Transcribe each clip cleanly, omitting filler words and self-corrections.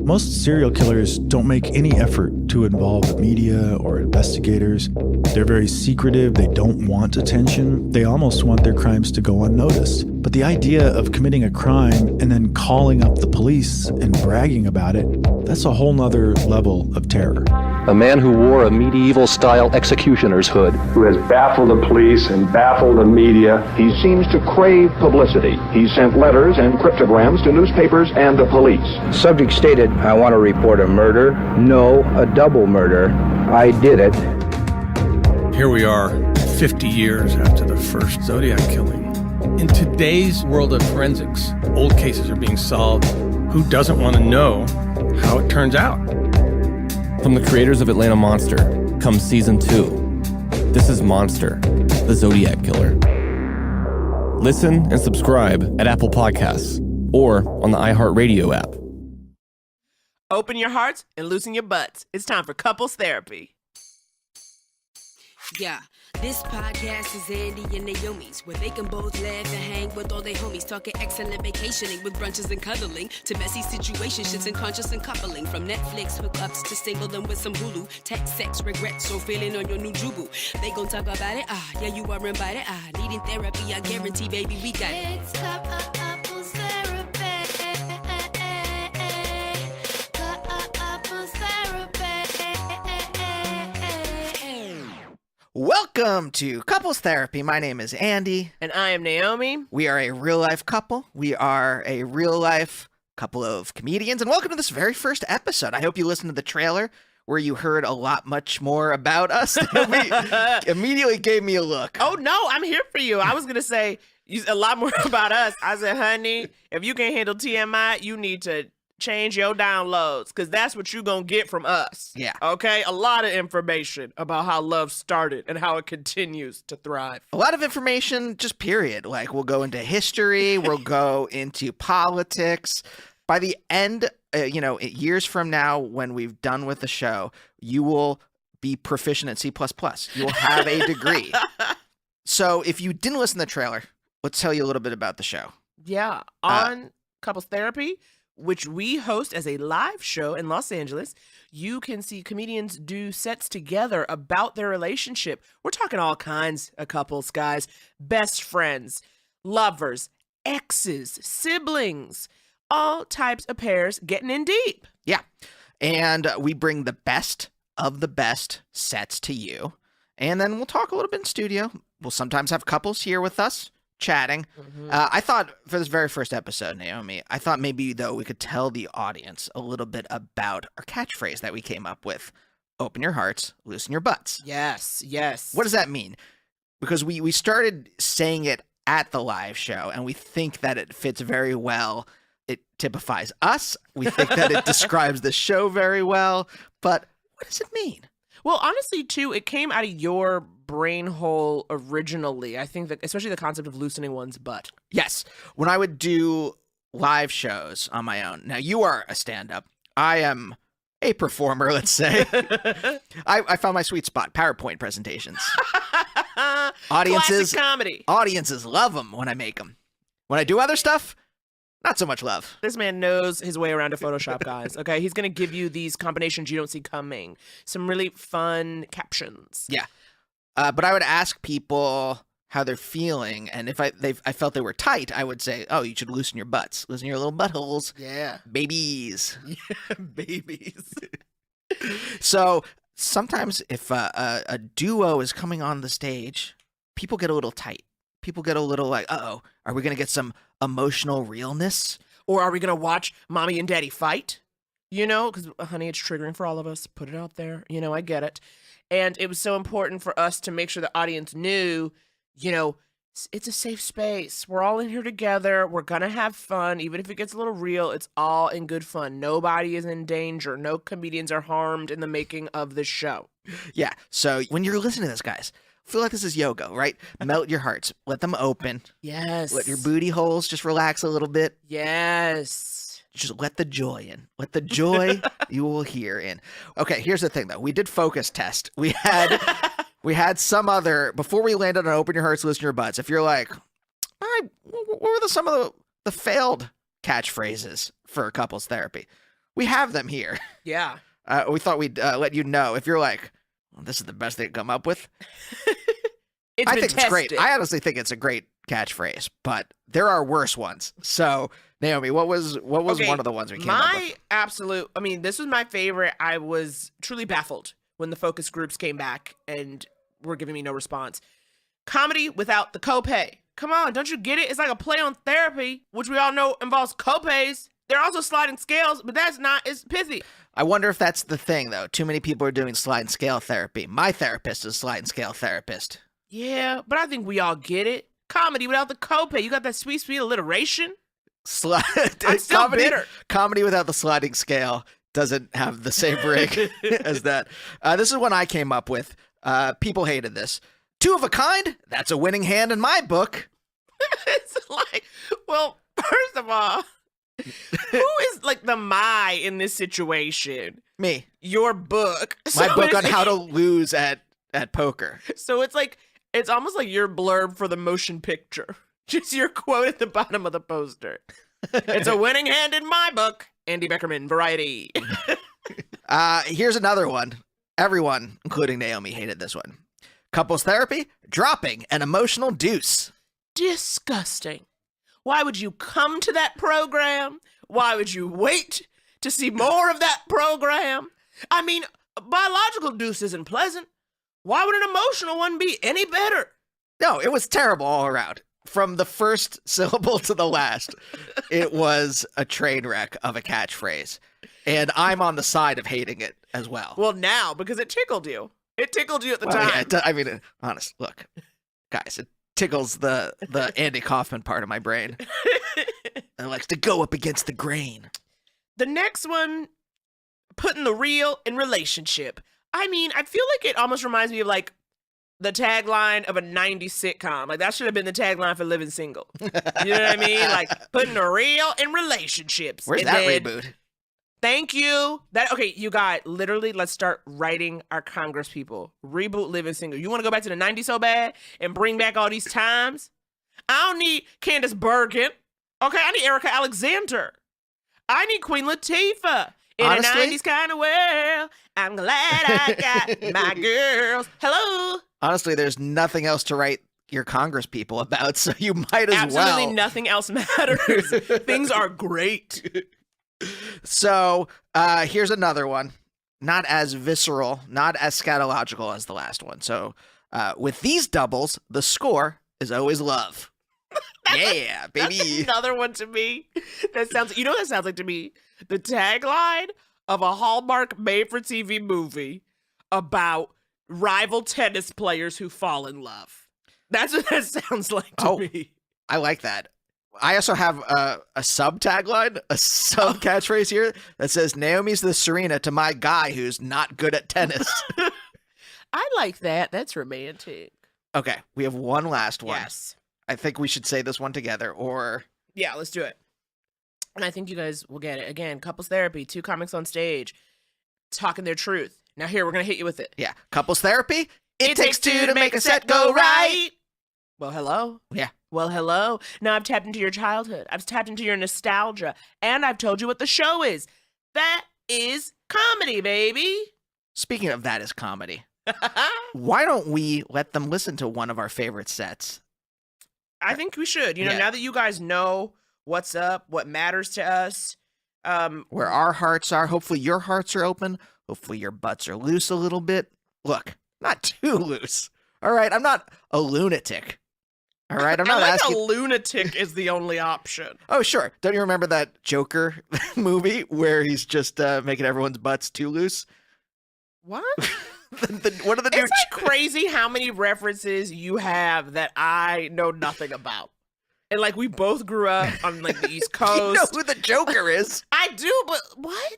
Most serial killers don't make any effort to involve the media or investigators. They're very secretive. They don't want attention. They almost want their crimes to go unnoticed. But the idea of committing a crime and then calling up the police and bragging about it, that's a whole nother level of terror. A man who wore a medieval-style executioner's hood. Who has baffled the police and baffled the media. He seems to crave publicity. He sent letters and cryptograms to newspapers and the police. Subject stated, I want to report a murder. No, a double murder. I did it. Here we are, 50 years after the first Zodiac killing. In today's world of forensics, old cases are being solved. Who doesn't want to know how it turns out? From the creators of Atlanta Monster comes Season 2. This is Monster, the Zodiac Killer. Listen and subscribe at Apple Podcasts or on the iHeartRadio app. Open your hearts and loosen your butts. It's time for Couples Therapy. Yeah, this podcast is Andy and Naomi's, where they can both laugh and hang with all their homies, talking excellent vacationing with brunches and cuddling, to messy situationships and conscious and coupling, from Netflix hookups to singledom with some Hulu, text, sex, regrets, or feeling on your new jubu. They gon' talk about it, yeah, you are invited, needing therapy, I guarantee, baby, we got it. It's couples therapy. Couples therapy. Welcome to Couples Therapy. My name is Andy. And I am Naomi. We are a real-life couple. We are a real-life couple of comedians. And welcome to this very first episode. I hope you listened to the trailer where you heard a lot much more about us. Immediately gave me a look. Oh, no, I'm here for you. I was going to say a lot more about us. I said, honey, if you can't handle TMI, you need to change your downloads, because that's what you're going to get from us. Yeah. Okay? A lot of information about how love started and how it continues to thrive. A lot of information, just period. Like, we'll go into history. We'll go into politics. By the end, years from now, when we've done with the show, you will be proficient at C++. You will have a degree. So if you didn't listen to the trailer, let's tell you a little bit about the show. Yeah. On Couples Therapy, which we host as a live show in Los Angeles, you can see comedians do sets together about their relationship. We're talking all kinds of couples, guys. Best friends, lovers, exes, siblings, all types of pairs getting in deep. Yeah. And we bring the best of the best sets to you. And then we'll talk a little bit in studio. We'll sometimes have couples here with us chatting. Mm-hmm. I thought for this very first episode, Naomi, I thought maybe, though, we could tell the audience a little bit about our catchphrase that we came up with. Open your hearts, loosen your butts. Yes, yes. What does that mean? Because we started saying it at the live show, and we think that it fits very well. It typifies us. We think that it describes the show very well. But what does it mean? Well, honestly, too, it came out of your brain hole originally. I think that especially the concept of loosening one's butt. Yes. When I would do live shows on my own. Now, you are a stand-up. I am a performer, let's say. I found my sweet spot, PowerPoint presentations. Classic comedy. Audiences love them when I make them. When I do other stuff, not so much love. This man knows his way around to Photoshop, guys. Okay, he's going to give you these combinations you don't see coming. Some really fun captions. Yeah. But I would ask people how they're feeling, and if I felt they were tight, I would say, oh, you should loosen your butts. Loosen your little buttholes. Yeah. Babies. Yeah, babies. So sometimes if a duo is coming on the stage, people get a little tight. People get a little like, uh-oh, are we going to get some emotional realness? Or are we going to watch mommy and daddy fight? You know, because, honey, it's triggering for all of us. Put it out there. You know, I get it. And it was so important for us to make sure the audience knew, you know, it's a safe space. We're all in here together. We're going to have fun. Even if it gets a little real, it's all in good fun. Nobody is in danger. No comedians are harmed in the making of this show. Yeah. So when you're listening to this, guys, feel like this is yoga, right? Melt your hearts. Let them open. Yes. Let your booty holes just relax a little bit. Yes. Just let the joy in. Let the joy you will hear in. Okay, here's the thing, though. We did focus test. We had some other, before we landed on open your hearts, loosen your butts. If you're like, all right, what were some of the failed catchphrases for couples therapy? We have them here. Yeah. We thought we'd let you know if you're like, well, this is the best they could come up with. It's I been think it's great. tested. I honestly think it's a great catchphrase, but there are worse ones. So, Naomi, what was Okay, one of the ones we came up with? My absolute, I mean, this was my favorite. I was truly baffled when the focus groups came back and were giving me no response. Comedy without the copay. Come on, don't you get it? It's like a play on therapy, which we all know involves copays. They're also sliding scales, but that's not as pithy. I wonder if that's the thing, though. Too many people are doing slide and scale therapy. My therapist is a slide and scale therapist. Yeah, but I think we all get it. Comedy without the copay. You got that sweet, sweet alliteration. Slide. I'm still comedy, bitter. Comedy without the sliding scale doesn't have the same rig as that. This is one I came up with. People hated this. Two of a kind? That's a winning hand in my book. It's like, well, first of all, who is like the my in this situation? Me. Your book. My So book it's on how like- to lose at poker. So it's like, it's almost like your blurb for the motion picture. Just your quote at the bottom of the poster. It's a winning hand in my book. Andy Beckerman, Variety. Here's another one. Everyone, including Naomi, hated this one. Couples therapy, dropping an emotional deuce. Disgusting. Why would you come to that program? Why would you wait to see more of that program? I mean, a biological deuce isn't pleasant. Why would an emotional one be any better? No, it was terrible all around. From the first syllable to the last, it was a train wreck of a catchphrase. And I'm on the side of hating it as well. Well, now, because it tickled you. It tickled you at the Well, time. yeah, it do- I mean, honest, look, guys, it tickles the Andy Kaufman part of my brain. It likes to go up against the grain. The next one, putting the real in relationship. I mean, I feel like it almost reminds me of like the tagline of a 90s sitcom. Like that should have been the tagline for Living Single. You know what I mean? Like putting the real in relationships. Where's And that then, reboot? Thank you. Okay, you got literally, let's start writing our Congress people. Reboot Living Single. You want to go back to the 90s so bad and bring back all these times? I don't need Candace Bergen. Okay, I need Erica Alexander. I need Queen Latifah. In Honestly? a 90s kind of world, I'm glad I got my girls. Hello. Honestly, there's nothing else to write your Congress people about, so you might as well. Absolutely nothing else matters. Things are great. So here's another one. Not as visceral, not as scatological as the last one. So with these doubles, the score is always love. Yeah, baby. That's another one to me. That sounds, you know what that sounds like to me? The tagline of a Hallmark made-for-TV movie about rival tennis players who fall in love. That's what that sounds like to me. I like that. I also have a sub tagline, a sub catchphrase here that says, Naomi's the Serena to my guy who's not good at tennis. I like that. That's romantic. Okay, we have one last one. Yes. I think we should say this one together, or... Yeah, let's do it. And I think you guys will get it. Again, couples therapy, two comics on stage, talking their truth. Now here, we're going to hit you with it. Yeah, couples therapy, it takes two to make a set go right. Well, hello. Yeah. Well, hello. Now I've tapped into your childhood. I've tapped into your nostalgia. And I've told you what the show is. That is comedy, baby. Speaking of that is comedy, why don't we let them listen to one of our favorite sets? I think we should. You know, Yeah. now that you guys know what's up, what matters to us. Where our hearts are. Hopefully your hearts are open. Hopefully your butts are loose a little bit. Look, not too loose. All right, I'm not a lunatic. All right, I'm not I like asking. a lunatic is the only option. Oh, sure. Don't you remember that Joker movie where he's just making everyone's butts too loose? What? What are the new? It's like crazy how many references you have that I know nothing about. And like we both grew up on like the East Coast. You know who the Joker is? I do, but what?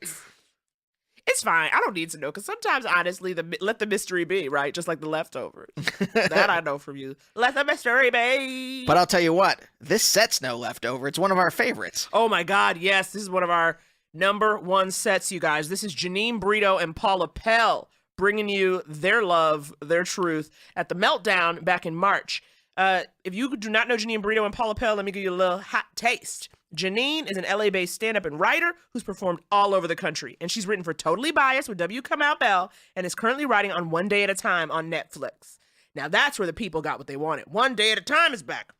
It's fine. I don't need to know because sometimes, honestly, let the mystery be, right? Just like the leftovers. That I know from you. Let the mystery be. But I'll tell you what, this set's no leftover. It's one of our favorites. Oh my God, yes, this is one of our #1 sets, you guys. This is Janine Brito and Paula Pell bringing you their love, their truth at the Meltdown back in March. If you do not know Janine Brito and Paula Pell, let me give you a little hot taste. Janine is an LA-based stand-up and writer who's performed all over the country, and she's written for Totally Biased with W. Kamau Bell and is currently writing on One Day at a Time on Netflix. Now that's where the people got what they wanted. One Day at a Time is back.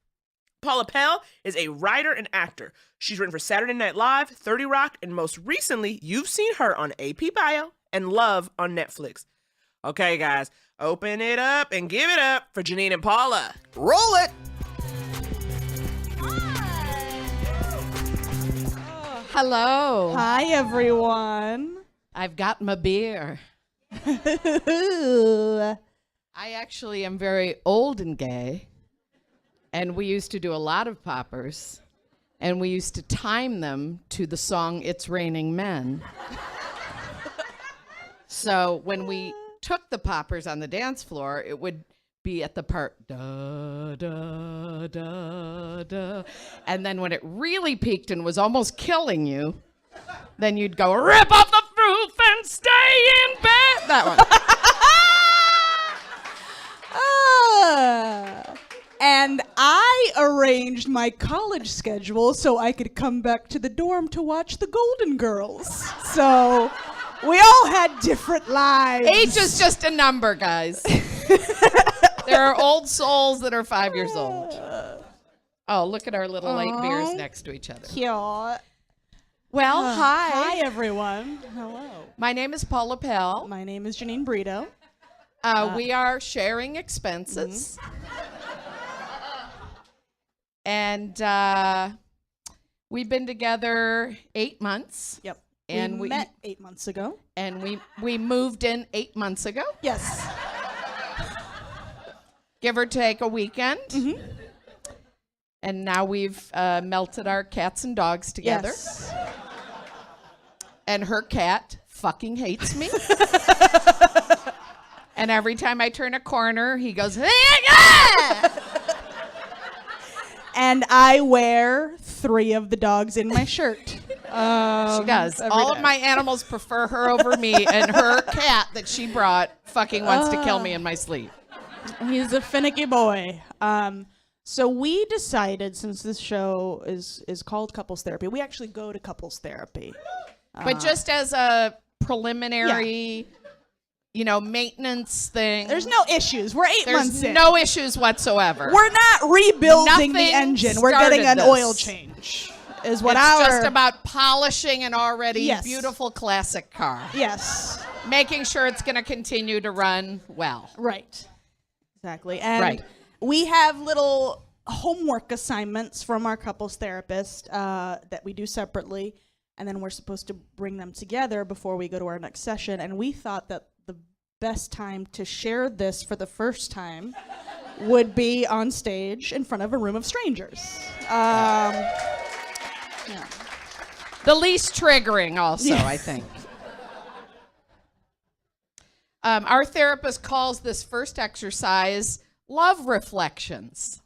Paula Pell is a writer and actor. She's written for Saturday Night Live, 30 Rock, and most recently, you've seen her on AP Bio and Love on Netflix. Okay, guys, open it up and give it up for Janine and Paula. Roll it! Hello. Hi, everyone. I've got my beer. I actually am very old and gay, and we used to do a lot of poppers, and we used to time them to the song It's Raining Men. So when we took the poppers on the dance floor, it would be at the part da da da da, and then when it really peaked and was almost killing you, then you'd go rip off the roof and stay in bed. That one. And I arranged my college schedule so I could come back to the dorm to watch the Golden Girls. So we all had different lives. Age is just a number, guys. There are old souls that are 5 years old. Oh, look at our little light beers next to each other. Cute. Well, Hi, hi. everyone. Hello. My name is Paula Pell. My name is Janine Brito. We are sharing expenses. And we've been together 8 months. Yep. And we met 8 months ago. And we moved in 8 months ago. Yes. Give or take a weekend. Mm-hmm. And now we've melted our cats and dogs together. Yes. And her cat fucking hates me. And every time I turn a corner, he goes, and I wear 3 of the dogs in my shirt. She does. All of my animals prefer her over me, and her cat that she brought fucking wants to kill me in my sleep. He's a finicky boy. So we decided, since this show is called Couples Therapy, we actually go to couples therapy. But just as a preliminary, maintenance thing. There's no issues. We're 8 months in. There's no issues whatsoever. We're not rebuilding the Nothing engine. We're getting an started oil this. change. Is what it's our just about polishing an already Yes. beautiful classic car. Yes. Making sure it's going to continue to run well. Right. Exactly. And Right. we have little homework assignments from our couples therapist that we do separately, and then we're supposed to bring them together before we go to our next session. And we thought that the best time to share this for the first time would be on stage in front of a room of strangers. Yeah. The least triggering also, Yeah. I think. Our therapist calls this first exercise love reflections.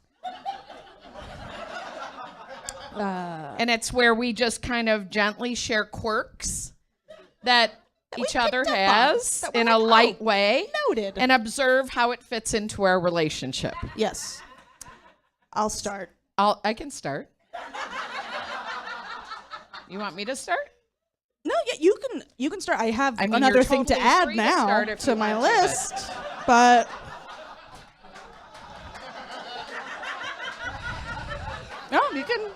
And it's where we just kind of gently share quirks that each other has in a light way. Noted. And observe how it fits into our relationship. Yes. I'll start. I can start. You want me to start? No, yeah, you can start. I have I mean, another you're thing to totally add free to now start if to you my want to, list, but no, you can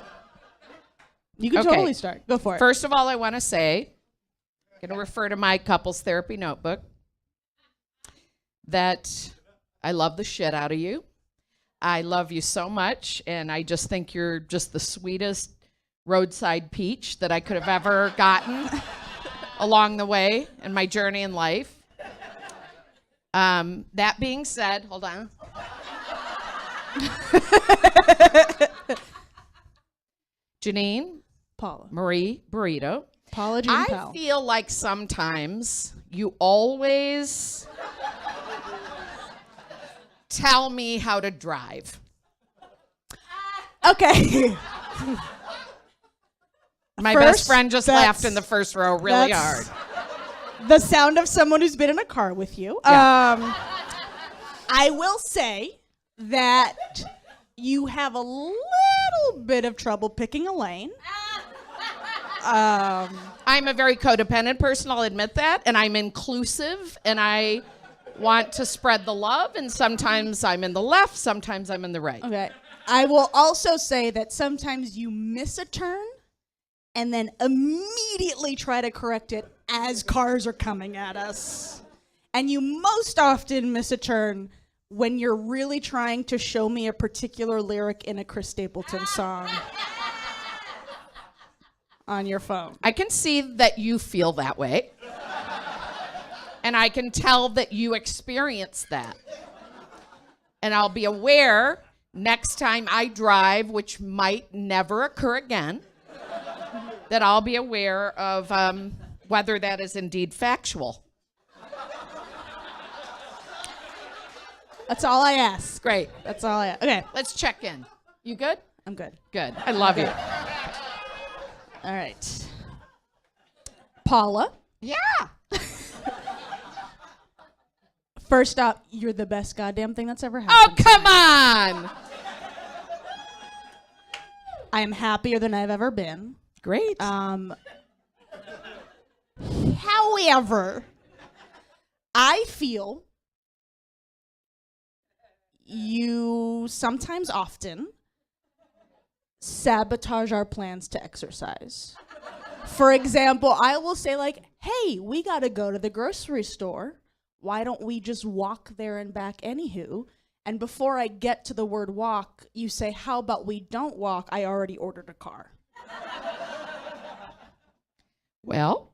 Okay. totally start. Go for it. First of all, I want to say, I'm going to refer to my couples therapy notebook, that I love the shit out of you. I love you so much, and I just think you're just the sweetest roadside peach that I could have ever gotten along the way in my journey in life. That being said, hold on. Janine, Paula, Marie Burrito. Paula Jean I Powell. feel like sometimes you always tell me how to drive. Okay. My First, best friend just that's- laughed in the first row really hard. that's The sound of someone who's been in a car with you. Yeah. I will say that you have a little bit of trouble picking a lane. I'm a very codependent person, I'll admit that, and I'm inclusive, and I want to spread the love, and sometimes I'm in the left, sometimes I'm in the right. Okay. I will also say that sometimes you miss a turn and then immediately try to correct it as cars are coming at us. And you most often miss a turn when you're really trying to show me a particular lyric in a Chris Stapleton song on your phone. I can see that you feel that way. And I can tell that you experience that. And I'll be aware next time I drive, which might never occur again, that I'll be aware of whether that is indeed factual. That's all I ask. Great. That's all I ask. Okay. Let's check in. You good? I'm good. Good. I love you. All right. Paula. Yeah. First up, you're the best goddamn thing that's ever happened. Oh, come on. I am happier than I've ever been. Great. However, I feel you sometimes often sabotage our plans to exercise. For example, I will say like, hey, we got to go to the grocery store. Why don't we just walk there and back anywho? And before I get to the word walk, you say, how about we don't walk? I already ordered a car. Well,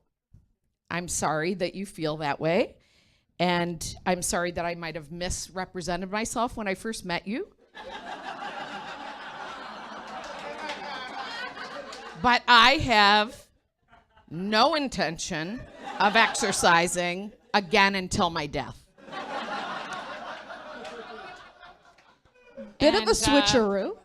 I'm sorry that you feel that way. And I'm sorry that I might have misrepresented myself when I first met you. But I have no intention of exercising again until my death. Bit of a switcheroo.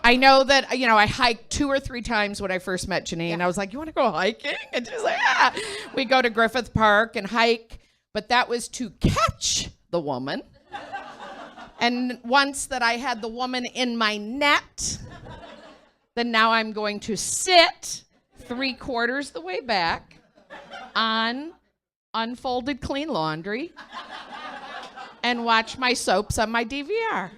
I know that, I hiked 2 or 3 times when I first met Janine. Yeah. I was like, you want to go hiking? And she was like, yeah. We go to Griffith Park and hike. But that was to catch the woman. And once that I had the woman in my net, then now I'm going to sit 3/4 the way back on unfolded clean laundry and watch my soaps on my DVR.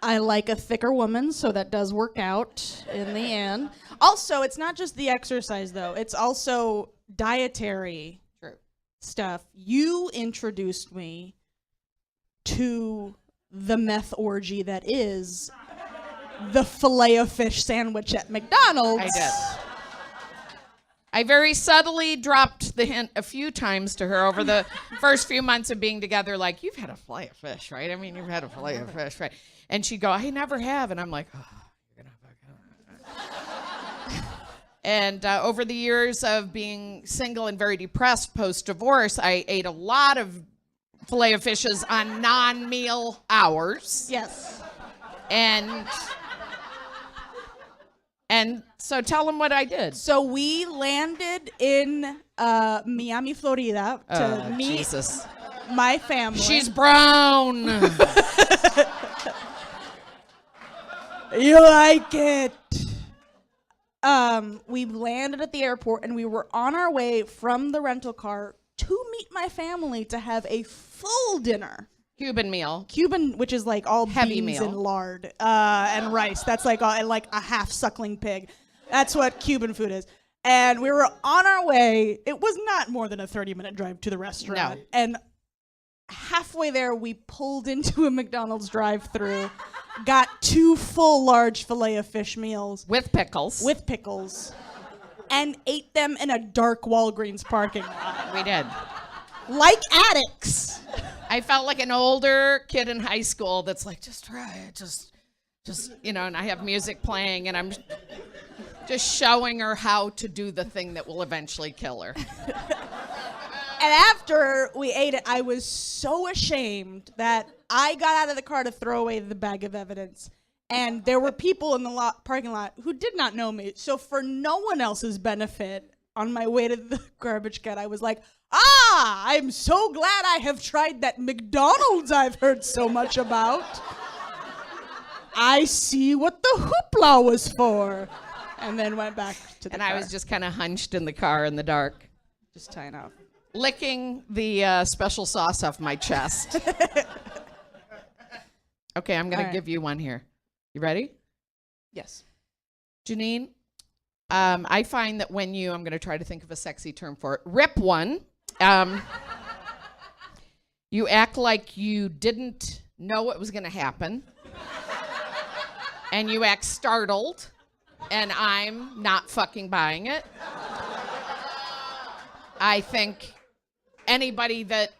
I like a thicker woman, so that does work out in the end. Also, it's not just the exercise, though. It's also dietary stuff. You introduced me to the meth orgy that is the Filet-O-Fish sandwich at McDonald's. I did. I very subtly dropped the hint a few times to her over the first few months of being together, like, you've had a Filet-O-Fish, right? I mean, you've had a Filet-O-Fish, right? And she'd go, I never have. And I'm like, oh, you're going to fucking. And over the years of being single and very depressed post-divorce, I ate a lot of Filet-O-Fishes on non-meal hours. Yes. And so tell them what I did. So we landed in Miami, Florida to meet my family. She's brown. You like it. We landed at the airport and we were on our way from the rental car to meet my family to have a full dinner. Cuban meal. Cuban, which is like all heavy beans meal and lard and rice. That's like a half suckling pig. That's what Cuban food is. And we were on our way. It was not more than a 30-minute drive to the restaurant. No. And halfway there, we pulled into a McDonald's drive-thru, got 2 full large Filet-O-Fish meals. With pickles. And ate them in a dark Walgreens parking lot. We did. Like addicts. I felt like an older kid in high school that's like, just try it, just, and I have music playing and I'm just showing her how to do the thing that will eventually kill her. And after we ate it, I was so ashamed that I got out of the car to throw away the bag of evidence. And there were people in the parking lot who did not know me. So for no one else's benefit, on my way to the garbage can, I was like, I'm so glad I have tried that McDonald's I've heard so much about. I see what the hoopla was for. And then went back to the And car. I was just kind of hunched in the car in the dark, just tying up. licking the special sauce off my chest. Okay, I'm going All to right. give you one here. You ready? Yes. Janine, I find that when I'm going to try to think of a sexy term for it, rip one, you act like you didn't know what was going to happen, and you act startled, and I'm not fucking buying it. I think anybody that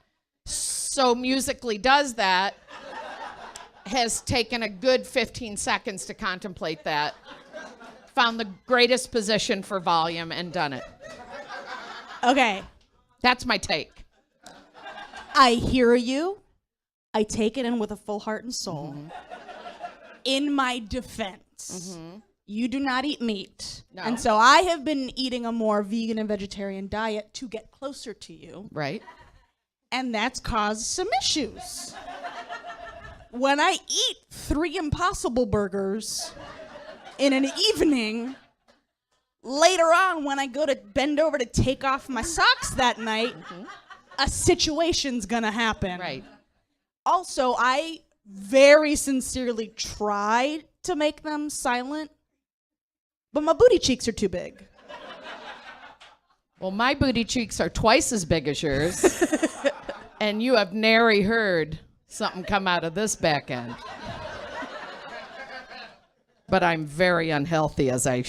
so musically does that has taken a good 15 seconds to contemplate that, found the greatest position for volume, and done it. Okay. That's my take. I hear you. I take it in with a full heart and soul. Mm-hmm. In my defense, you do not eat meat. No. And so I have been eating a more vegan and vegetarian diet to get closer to you. Right. And that's caused some issues. When I eat 3 Impossible Burgers in an evening, later on when I go to bend over to take off my socks that night, a situation's gonna happen. Right. Also, I very sincerely tried to make them silent, but my booty cheeks are too big. Well, my booty cheeks are twice as big as yours, and you have nary heard something come out of this back end. But I'm very unhealthy, as I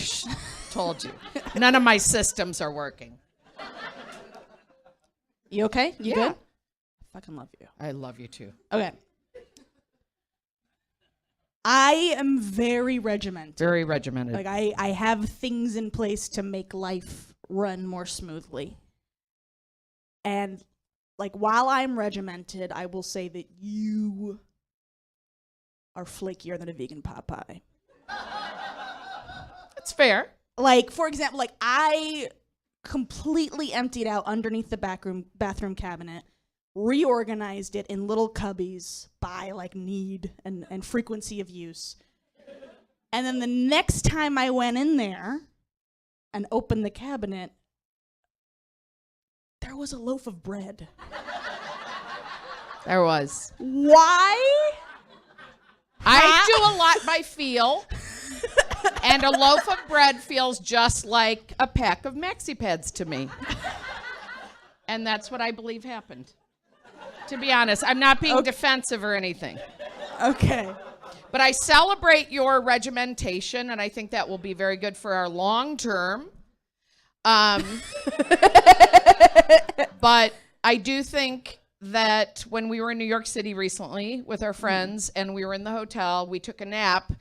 told you. None of my systems are working. You okay? You Yeah. good? I fucking love you. I love you too. Okay. I am very regimented. Very regimented. Like I have things in place to make life run more smoothly. And like while I'm regimented, I will say that you are flakier than a vegan pot pie. That's fair. Like for example, like I completely emptied out underneath the bathroom cabinet, reorganized it in little cubbies by like need and frequency of use. And then the next time I went in there and opened the cabinet, there was a loaf of bread. There was. Why? I do a lot by feel. And a loaf of bread feels just like a pack of Maxi Pads to me. And that's what I believe happened. To be honest, I'm not being defensive or anything. Okay. But I celebrate your regimentation, and I think that will be very good for our long term. But I do think that when we were in New York City recently with our friends and we were in the hotel, we took a nap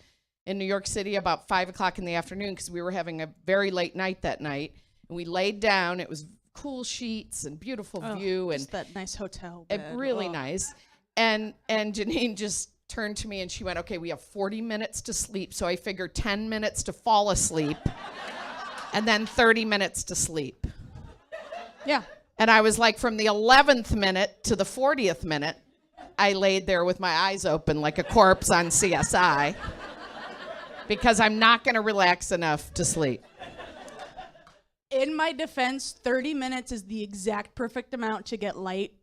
in New York City about 5 o'clock in the afternoon because we were having a very late night that night. And we laid down. It was cool sheets and beautiful view. And just that nice hotel bed. Really Oh. nice. And Janine just turned to me and she went, okay, we have 40 minutes to sleep. So I figured 10 minutes to fall asleep and then 30 minutes to sleep. Yeah. And I was like, from the 11th minute to the 40th minute, I laid there with my eyes open like a corpse on CSI because I'm not going to relax enough to sleep. In my defense, 30 minutes is the exact perfect amount to get light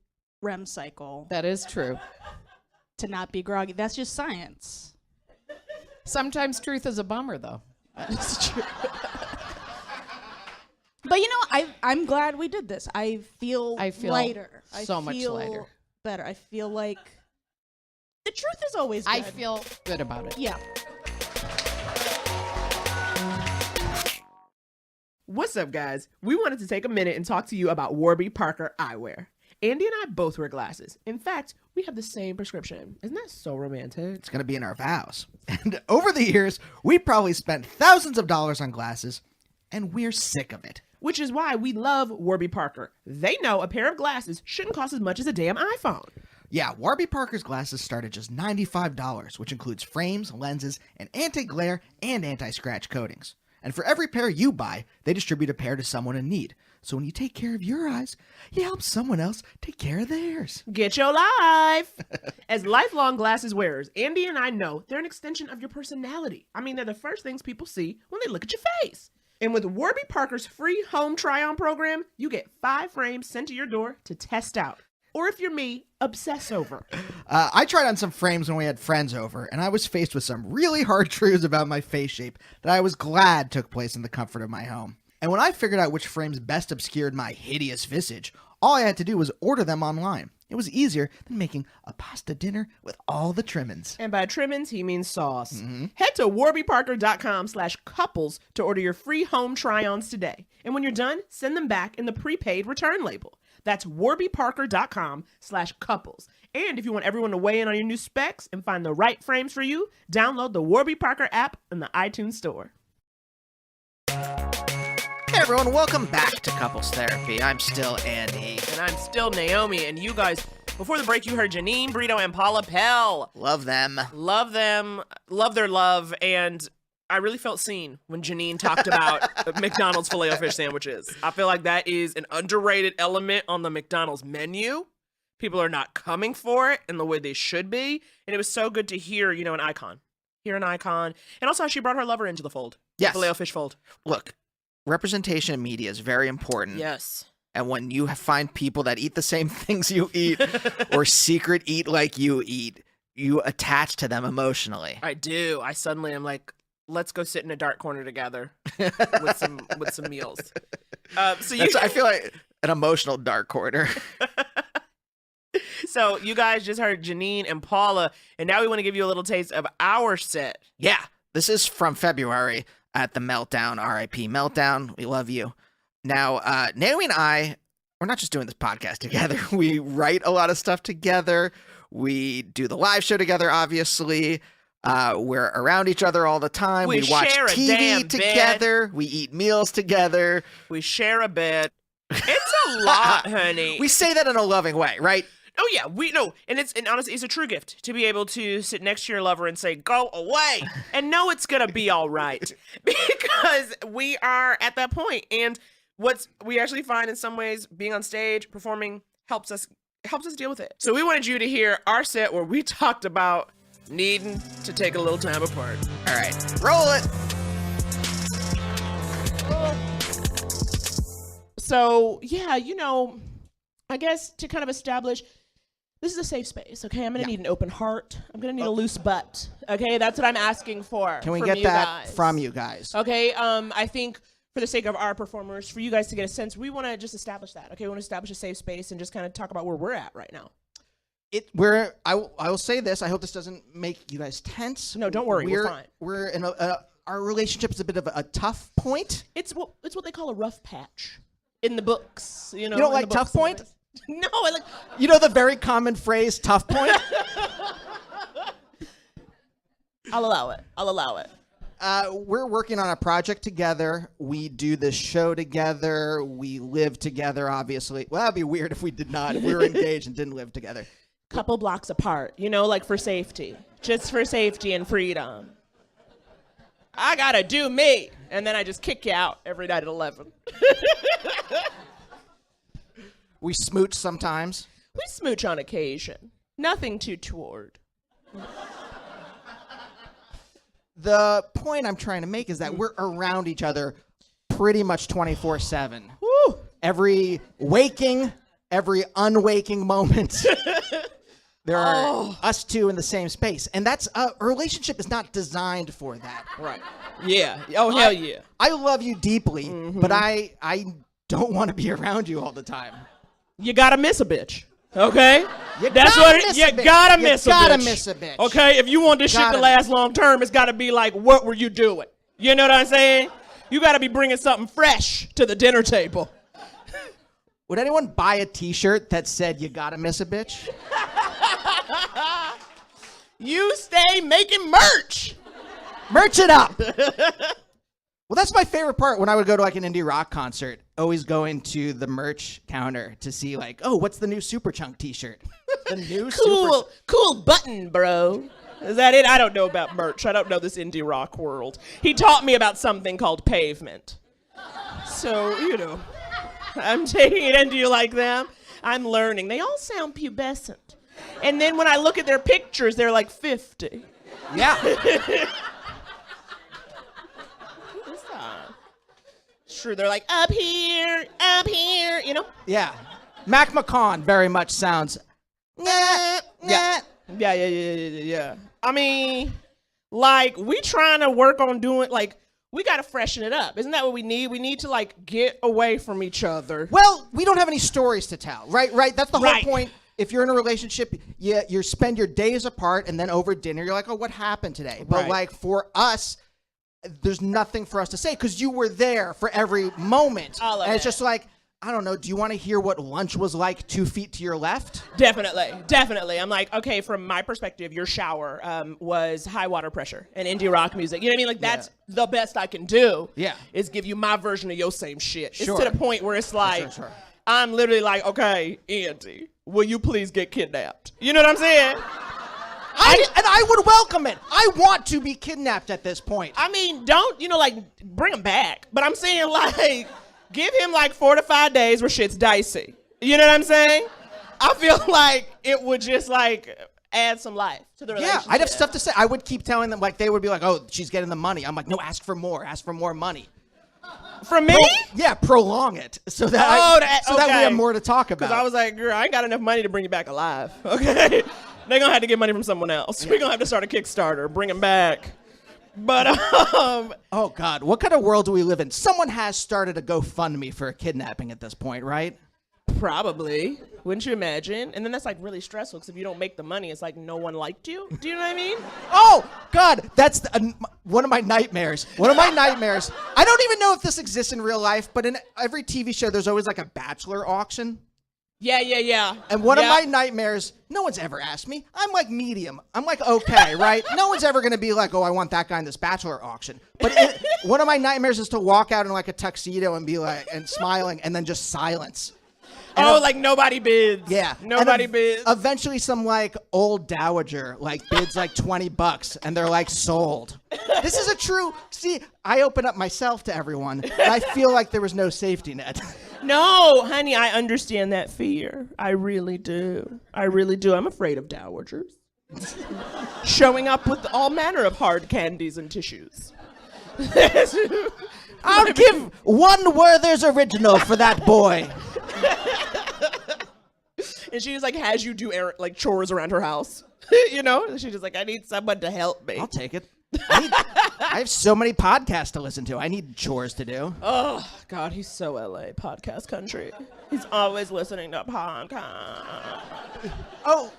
REM cycle. That is true. To not be groggy. That's just science. Sometimes truth is a bummer, though. That's true. But you know, I'm glad we did this. I feel lighter. So much lighter. Better. I feel like the truth is always good. I feel good about it. Yeah. What's up, guys? We wanted to take a minute and talk to you about Warby Parker Eyewear. Andy and I both wear glasses. In fact, we have the same prescription. Isn't that so romantic? It's going to be in our vows. And over the years, we probably spent thousands of dollars on glasses, and we're sick of it. Which is why we love Warby Parker. They know a pair of glasses shouldn't cost as much as a damn iPhone. Yeah, Warby Parker's glasses start at just $95, which includes frames, lenses, and anti-glare and anti-scratch coatings. And for every pair you buy, they distribute a pair to someone in need. So when you take care of your eyes, you help someone else take care of theirs. Get your life. As lifelong glasses wearers, Andy and I know they're an extension of your personality. I mean, they're the first things people see when they look at your face. And with Warby Parker's free home try-on program, you get 5 frames sent to your door to test out. Or if you're me, obsess over. I tried on some frames when we had friends over, and I was faced with some really hard truths about my face shape that I was glad took place in the comfort of my home. And when I figured out which frames best obscured my hideous visage, all I had to do was order them online. It was easier than making a pasta dinner with all the trimmings. And by trimmings, he means sauce. Head to warbyparker.com/couples to order your free home try-ons today. And when you're done, send them back in the prepaid return label. That's warbyparker.com/couples. And if you want everyone to weigh in on your new specs and find the right frames for you, download the Warby Parker app in the iTunes store. Hey everyone, welcome back to Couples Therapy. I'm still Andy. And I'm still Naomi. And you guys, before the break, you heard Janine Brito and Paula Pell. Love them. Love them. Love their love. And I really felt seen when Janine talked about McDonald's Filet-O-Fish sandwiches. I feel like that is an underrated element on the McDonald's menu. People are not coming for it in the way they should be. And it was so good to hear, an icon. Hear an icon. And also how she brought her lover into the fold. Yes. The Filet-O-Fish fold. Look, representation in media is very important. Yes. And when you find people that eat the same things you eat or secret eat like you eat, you attach to them emotionally. I do. I suddenly am like, let's go sit in a dark corner together with some meals. I feel like an emotional dark corner. So you guys just heard Janine and Paula, and now we want to give you a little taste of our set. Yeah, this is from February at the Meltdown, RIP Meltdown. We love you. Now, Naomi and I, we're not just doing this podcast together. We write a lot of stuff together. We do the live show together, obviously. We're around each other all the time. We watch share a TV damn together. We eat meals together. We share a bed. It's a lot, honey. We say that in a loving way, right? Oh yeah, we know, and honestly, it's a true gift to be able to sit next to your lover and say, "Go away," and know it's gonna be all right, because we are at that point. And what we actually find in some ways, being on stage, performing, helps us deal with it. So we wanted you to hear our set where we talked about needing to take a little time apart. All right, roll it. So yeah, I guess to kind of establish. This is a safe space, okay? I'm going to need an open heart. I'm going to need a loose butt, okay? That's what I'm asking for. Can we get that from you guys? Okay, I think for the sake of our performers, for you guys to get a sense, we want to just establish that, okay? We want to establish a safe space and just kind of talk about where we're at right now. I will say this. I hope this doesn't make you guys tense. No, don't worry. We're fine. We're in our relationship is a bit of a tough point. It's what they call a rough patch in the books. You don't like tough point? No, I like. You know the very common phrase, tough point? I'll allow it. We're working on a project together. We do this show together. We live together, obviously. Well, that'd be weird if we did not. If we were engaged and didn't live together. Couple blocks apart, like for safety. Just for safety and freedom. I gotta do me. And then I just kick you out every night at 11. We smooch sometimes. We smooch on occasion. Nothing too toward. The point I'm trying to make is that we're around each other pretty much 24/7. Woo! Every waking, every unwaking moment. There are us two in the same space. And that's a relationship is not designed for that. Right. Yeah. Oh, hell yeah. I love you deeply, but I don't want to be around you all the time. You gotta miss a bitch. Okay? You That's gotta what miss you a bitch. gotta You miss a gotta bitch. miss a bitch. Okay? If you want this shit to last long term, it's gotta be like, what were you doing? You know what I'm saying? You gotta be bringing something fresh to the dinner table. Would anyone buy a t-shirt that said you gotta miss a bitch? You stay making merch. Merch it up. Well, that's my favorite part when I would go to like an indie rock concert. Always going to the merch counter to see like, oh, what's the new Superchunk t-shirt? The new cool button, bro. Is that it? I don't know about merch. I don't know this indie rock world. He taught me about something called pavement. So, I'm taking it into you like them. I'm learning. They all sound pubescent. And then when I look at their pictures, they're like 50. Yeah. It's true. They're like, up here, Yeah. Mac McCon very much sounds. Yeah. Yeah. I mean, like, we trying to work on doing, like, we got to freshen it up. Isn't that what we need? We need to, like, get away from each other. Well, we don't have any stories to tell, right? That's the whole Right. point. If you're in a relationship, you spend your days apart, and then over dinner, you're like, oh, what happened today? But, Right. like, for us, there's nothing for us to say because you were there for every moment. All of and it's it. just like, I don't know, do you want to hear what lunch was like 2 feet to your left? Definitely. I'm like, okay, from my perspective, your shower was high water pressure and indie rock music. You know what I mean? Like, that's the best I can do. Yeah. Is give you my version of your same shit. Sure. It's to the point where it's like, Sure. I'm literally like, okay, Andy, will you please get kidnapped? You know what I'm saying? I would welcome it. I want to be kidnapped at this point. I mean, don't, bring him back. But I'm saying, like, give him like 4 to 5 days where shit's dicey. You know what I'm saying? I feel like it would just, like, add some life to the relationship. Yeah, I'd have stuff to say. I would keep telling them, like, they would be like, oh, she's getting the money. I'm like, no, ask for more money. From me? Prolong it so that that we have more to talk about. Because I was like, girl, I ain't got enough money to bring you back alive. Okay? They're going to have to get money from someone else. We're going to have to start a Kickstarter, bring him back. But, oh, God, what kind of world do we live in? Someone has started a GoFundMe for a kidnapping at this point, right? Probably. Wouldn't you imagine? And then that's like really stressful because if you don't make the money, it's like no one liked you. Do you know what I mean? Oh, God, that's one of my nightmares. I don't even know if this exists in real life, but in every TV show, there's always like a bachelor auction. Yeah. And one of my nightmares, no one's ever asked me. I'm like medium. I'm like, okay, right? No one's ever going to be like, oh, I want that guy in this bachelor auction. But one of my nightmares is to walk out in like a tuxedo and be like, and smiling, and then just silence. And like nobody bids. Yeah. Nobody bids. Eventually some like old dowager like bids like $20 and they're like sold. This is a true, see, I open up myself to everyone and I feel like there was no safety net. No, honey, I understand that fear. I really do. I'm afraid of dowagers. Showing up with all manner of hard candies and tissues. I'll give one Werther's original for that boy. And she just like has you do like chores around her house. She's just like, I need someone to help me. I'll take it. I have so many podcasts to listen to. I need chores to do. Oh, God, he's so LA, podcast country. He's always listening to podcasts. Oh,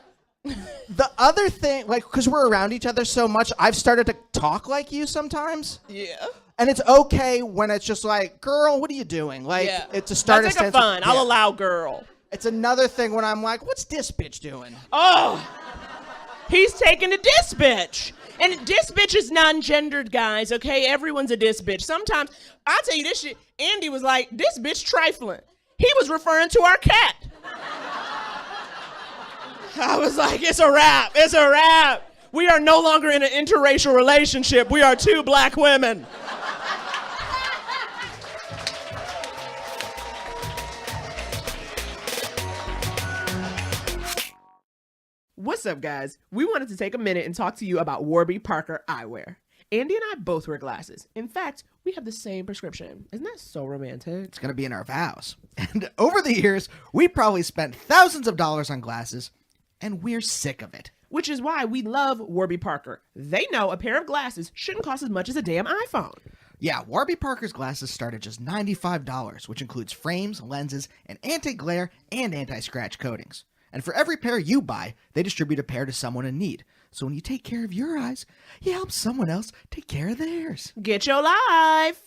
the other thing, like, because we're around each other so much, I've started to talk like you sometimes. Yeah. And it's okay when it's just like, girl, what are you doing? Like, it's a start. That's like a fun. I'll allow girl. It's another thing when I'm like, what's this bitch doing? Oh, he's taking a dis bitch. And dis bitch is non-gendered, guys, okay? Everyone's a dis bitch. Sometimes, I'll tell you this shit, Andy was like, this bitch trifling. He was referring to our cat. I was like, it's a wrap. We are no longer in an interracial relationship. We are two black women. What's up, guys? We wanted to take a minute and talk to you about Warby Parker eyewear. Andy and I both wear glasses. In fact, we have the same prescription. Isn't that so romantic? It's going to be in our vows. And over the years, we probably spent thousands of dollars on glasses, and we're sick of it. Which is why we love Warby Parker. They know a pair of glasses shouldn't cost as much as a damn iPhone. Yeah, Warby Parker's glasses start at just $95, which includes frames, lenses, and anti-glare and anti-scratch coatings. And for every pair you buy, they distribute a pair to someone in need. So when you take care of your eyes, you help someone else take care of theirs. Get your life!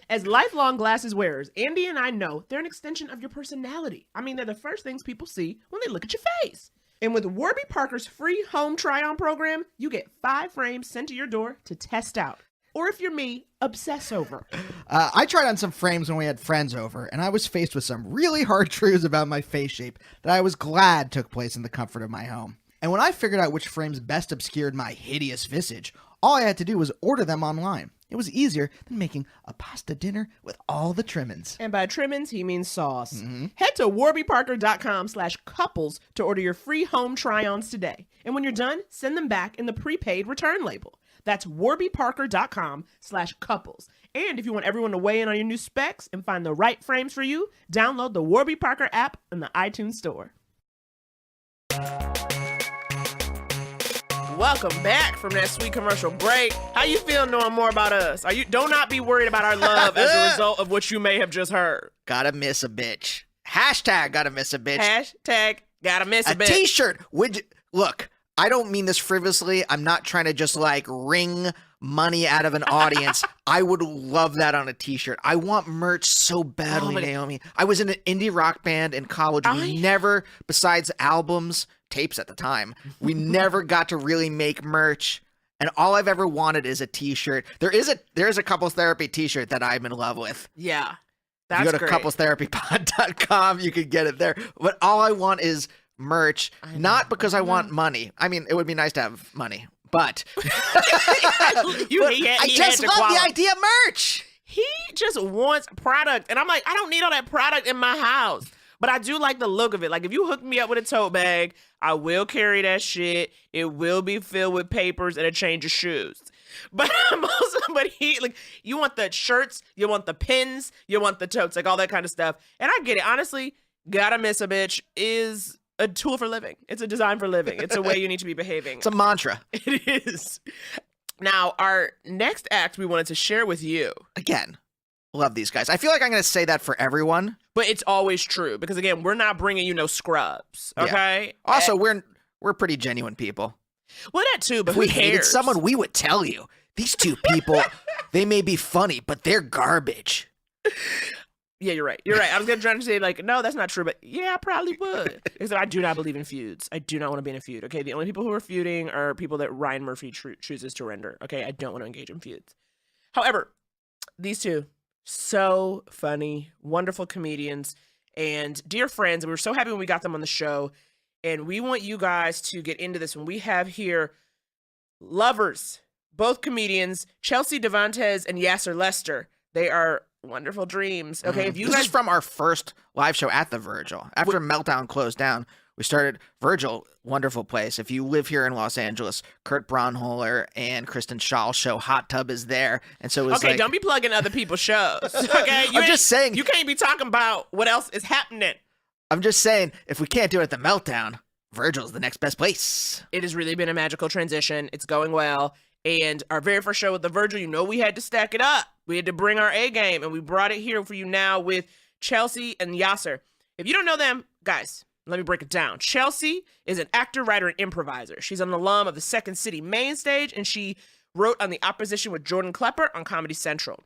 As lifelong glasses wearers, Andy and I know they're an extension of your personality. I mean, they're the first things people see when they look at your face. And with Warby Parker's free home try-on program, you get 5 frames sent to your door to test out. Or if you're me, obsess over. I tried on some frames when we had friends over, and I was faced with some really hard truths about my face shape that I was glad took place in the comfort of my home. And when I figured out which frames best obscured my hideous visage, all I had to do was order them online. It was easier than making a pasta dinner with all the trimmings. And by trimmings, he means sauce. Head to warbyparker.com/couples to order your free home try-ons today. And when you're done, send them back in the prepaid return label. That's warbyparker.com/couples. And if you want everyone to weigh in on your new specs and find the right frames for you, download the Warby Parker app in the iTunes store. Welcome back from that sweet commercial break. How you feel knowing more about us? Do not be worried about our love as a result of what you may have just heard. Gotta miss a bitch. Hashtag gotta miss a bitch. Hashtag gotta miss a bitch. A t-shirt. Look, I don't mean this frivolously. I'm not trying to just like wring money out of an audience. I would love that on a t-shirt. I want merch so badly, Naomi. I was in an indie rock band in college. We never, besides albums, tapes at the time, we never got to really make merch. And all I've ever wanted is a t-shirt. There is a couples therapy t-shirt that I'm in love with. Yeah. That's if you go to couplestherapypod.com, you can get it there. But all I want is merch, not because I want money. I mean, it would be nice to have money, but I just love the idea of merch. He just wants product. And I'm like, I don't need all that product in my house. But I do like the look of it. Like, if you hook me up with a tote bag, I will carry that shit. It will be filled with papers and a change of shoes. But you want the shirts, you want the pins, you want the totes, like all that kind of stuff. And I get it. Honestly, gotta miss a bitch is a tool for living. It's a design for living. It's a way you need to be behaving. It's a mantra. It is. Now, our next act we wanted to share with you. Again, love these guys. I feel like I'm going to say that for everyone. But it's always true. Because, again, we're not bringing you no scrubs. Okay? Yeah. Also, we're pretty genuine people. Well, that too, but if we hated someone, we would tell you. These two people, they may be funny, but they're garbage. Yeah, you're right. You're right. I was going to try to say, like, no, that's not true, but yeah, I probably would. Because I do not believe in feuds. I do not want to be in a feud, okay? The only people who are feuding are people that Ryan Murphy chooses to render, okay? I don't want to engage in feuds. However, these two, so funny, wonderful comedians, and dear friends. And we were so happy when we got them on the show. And we want you guys to get into this one. We have here lovers, both comedians, Chelsea Devantez and Yasser Lester. They are wonderful dreams. Okay, if you this guys is from our first live show at the Virgil. After Meltdown closed down, we started Virgil, wonderful place. If you live here in Los Angeles, Kurt Braunholer and Kristen Schall's show Hot Tub is there. And so it was don't be plugging other people's shows. Okay, I'm just saying you can't be talking about what else is happening. I'm just saying if we can't do it at the Meltdown, Virgil's the next best place. It has really been a magical transition. It's going well. And our very first show with the Virgil, we had to stack it up. We had to bring our A game, and we brought it here for you now with Chelsea and Yasser. If you don't know them, guys, let me break it down. Chelsea is an actor, writer, and improviser. She's an alum of the Second City main stage, and she wrote on The Opposition with Jordan Klepper on Comedy Central.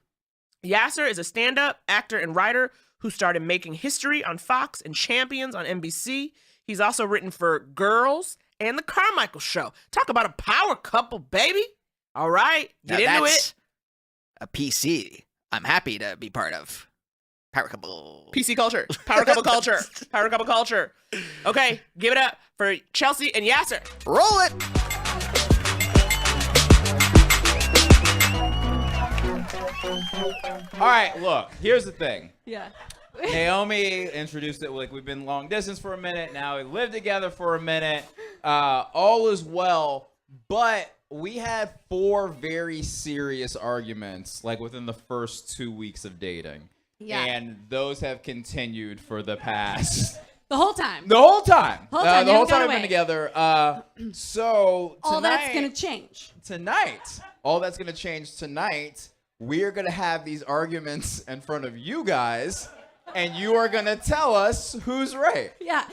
Yasser is a stand-up actor and writer who started making history on Fox and Champions on NBC. He's also written for Girls and The Carmichael Show. Talk about a power couple, baby. All right, get into it. A PC I'm happy to be part of. Power couple. PC culture. Power couple culture. Power couple culture. Okay, give it up for Chelsea and Yasser. Roll it. All right, look, here's the thing. Yeah. Naomi introduced it like we've been long distance for a minute. Now we lived together for a minute. All is well, but we had 4 very serious arguments like within the first 2 weeks of dating. Yeah. And those have continued for the past... The whole time. The whole time. The whole time we've been together. So tonight... All that's going to change. All that's going to change tonight, we're going to have these arguments in front of you guys, and you are going to tell us who's right. Yeah.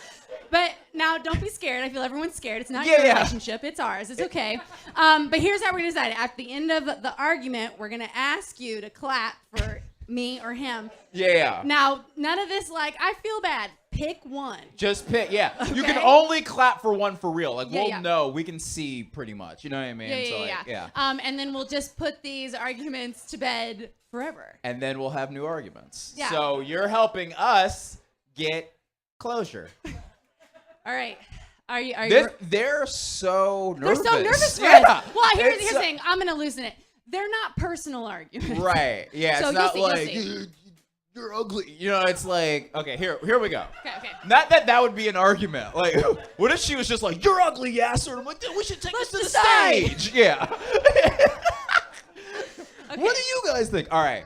But now, don't be scared. I feel everyone's scared. It's not your relationship. It's ours. It's okay. But here's how we're going to decide. At the end of the argument, we're going to ask you to clap for me or him. Yeah. Now, none of this like, I feel bad. Pick one. Just pick, yeah. Okay. You can only clap for one for real. Like, we'll yeah. know. We can see pretty much. You know what I mean? Yeah. And then we'll just put these arguments to bed forever. And then we'll have new arguments. Yeah. So you're helping us get closure. All right. Are you? They're so nervous. They're so nervous. For us. Yeah. Well, here's the thing. I'm gonna loosen it. They're not personal arguments. Right. Yeah. So It's not you'll like see. you're ugly. You know, it's like, okay, here we go. Okay. Not that would be an argument. Like, what if she was just like, "You're ugly, you ass," or I'm like, we should take this to the stage. Yeah. What do you guys think? All right.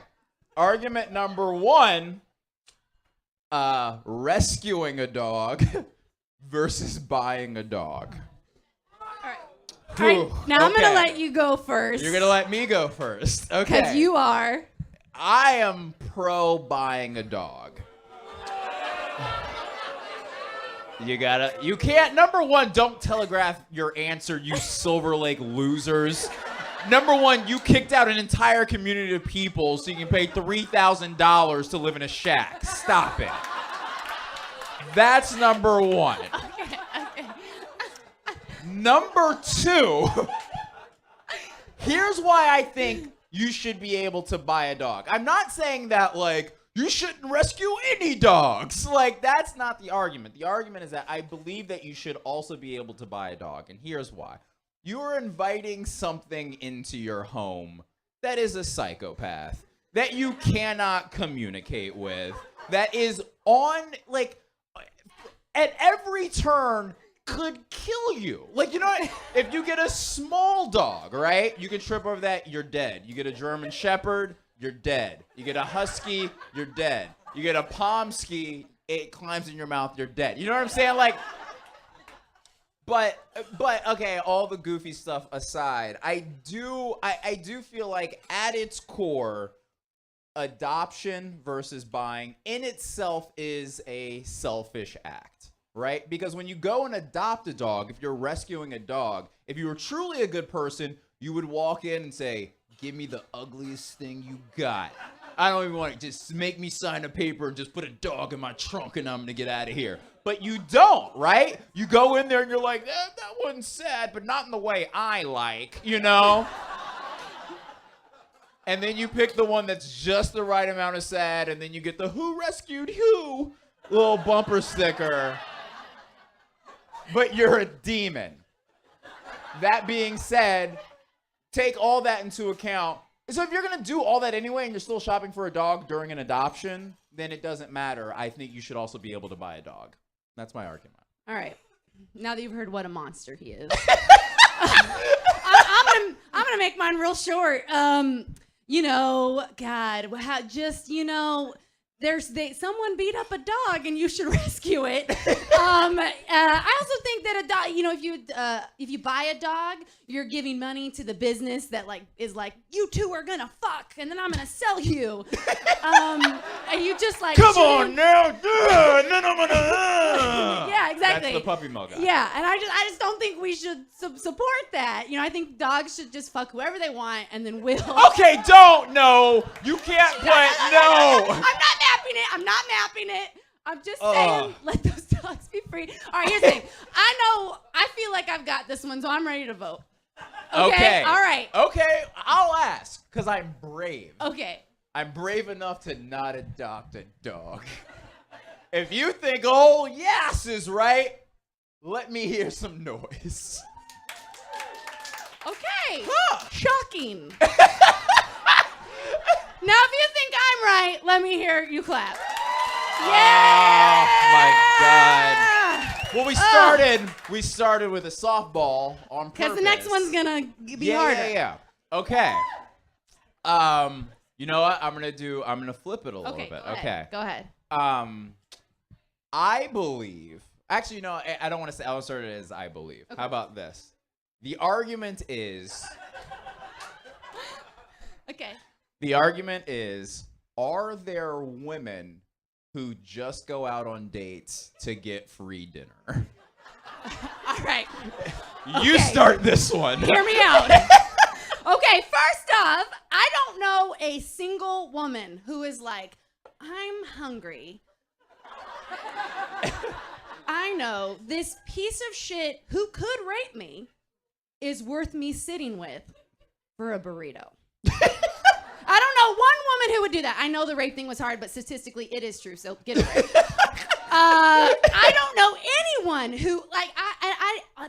Argument number 1. Rescuing a dog versus buying a dog. All right. Now I'm gonna let you go first. You're gonna let me go first. Okay. Because you are. I am pro buying a dog. You can't, number 1, don't telegraph your answer, you Silver Lake losers. Number 1, you kicked out an entire community of people so you can pay $3,000 to live in a shack. Stop it. That's number 1. Okay. Number 2, here's why I think you should be able to buy a dog. I'm not saying that, like, you shouldn't rescue any dogs. Like, that's not the argument. The argument is that I believe that you should also be able to buy a dog, and here's why. You are inviting something into your home that is a psychopath, that you cannot communicate with, that is on, like, at every turn could kill you. Like, you know what? If you get a small dog, right? You can trip over that, you're dead. You get a German Shepherd, you're dead. You get a Husky, you're dead. You get a Pomsky, it climbs in your mouth, you're dead. You know what I'm saying? Like, but okay, all the goofy stuff aside, I do feel like at its core, adoption versus buying in itself is a selfish act, right? Because when you go and adopt a dog, if you're rescuing a dog, if you were truly a good person, you would walk in and say, "Give me the ugliest thing you got. I don't even want to just make me sign a paper and just put a dog in my trunk and I'm going to get out of here." But you don't, right? You go in there and you're like, that one's sad, but not in the way I like, you know? And then you pick the one that's just the right amount of sad, and then you get the "Who rescued who?" little bumper sticker. But you're a demon. That being said, take all that into account. So if you're going to do all that anyway and you're still shopping for a dog during an adoption, then it doesn't matter. I think you should also be able to buy a dog. That's my argument. All right. Now that you've heard what a monster he is, I'm gonna make mine real short. You know, God, someone beat up a dog and you should rescue it. I also think that a dog, you know, if you buy a dog, you're giving money to the business that is like, you two are gonna fuck and then I'm gonna sell you. And you just like, come on now, and then I'm gonna. Yeah, exactly. That's the puppy mill guy. Yeah, and I just don't think we should support that. You know, I think dogs should just fuck whoever they want and then we'll. Okay, no, you can't put no. I'm not mapping it. I'm just saying, let those dogs be free. All right, here's the thing. I feel like I've got this one, so I'm ready to vote. Okay. All right. Okay, I'll ask, because I'm brave. Okay. I'm brave enough to not adopt a dog. If you think, oh, yes is right, let me hear some noise. Okay. Huh. Shocking. Now, if you think I'm right, let me hear you clap. Yeah! Oh, my God. Well, we started with a softball on purpose. Because the next one's going to be harder. Yeah. Okay. You know what? I'm gonna flip it a little bit. Okay. Go ahead. I believe. Actually, you know, I don't want to say. I'll start it as I believe. Okay. How about this? The argument is. Okay. The argument is: are there women who just go out on dates to get free dinner? All right. You start this one. Hear me out. Okay, first off, I don't know a single woman who is like, I'm hungry. I know this piece of shit who could rape me is worth me sitting with for a burrito. I don't know one woman who would do that. I know the rape thing was hard, but statistically it is true, so get it right. I don't know anyone who, like,